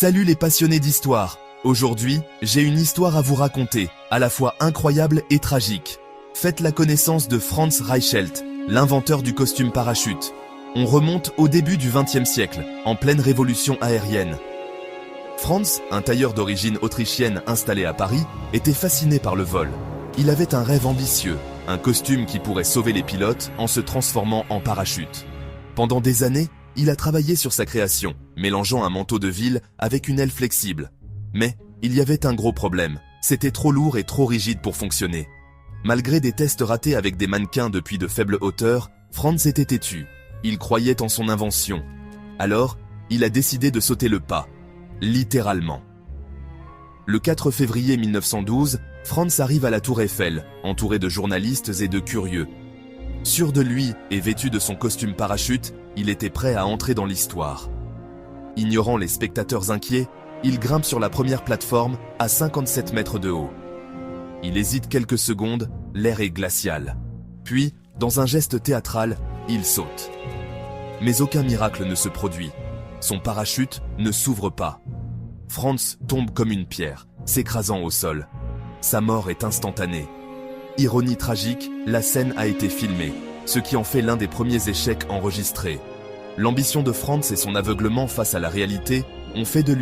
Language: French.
Salut les passionnés d'histoire. Aujourd'hui, j'ai une histoire à vous raconter, à la fois incroyable et tragique. Faites la connaissance de Franz Reichelt, l'inventeur du costume parachute. On remonte au début du XXe siècle, en pleine révolution aérienne. Franz, un tailleur d'origine autrichienne installé à Paris, était fasciné par le vol. Il avait un rêve ambitieux, un costume qui pourrait sauver les pilotes en se transformant en parachute. Pendant des années, il a travaillé sur sa création, mélangeant un manteau de ville avec une aile flexible. Mais il y avait un gros problème, c'était trop lourd et trop rigide pour fonctionner. Malgré des tests ratés avec des mannequins depuis de faibles hauteurs, Franz était têtu. Il croyait en son invention. Alors, il a décidé de sauter le pas. Littéralement. Le 4 février 1912, Franz arrive à la Tour Eiffel, entouré de journalistes et de curieux. Sûr de lui et vêtu de son costume parachute, il était prêt à entrer dans l'histoire. Ignorant les spectateurs inquiets, il grimpe sur la première plateforme à 57 mètres de haut. Il hésite quelques secondes, l'air est glacial. Puis, dans un geste théâtral, il saute. Mais aucun miracle ne se produit. Son parachute ne s'ouvre pas. Franz tombe comme une pierre, s'écrasant au sol. Sa mort est instantanée. Ironie tragique, la scène a été filmée, ce qui en fait l'un des premiers échecs enregistrés. L'ambition de Franz et son aveuglement face à la réalité ont fait de lui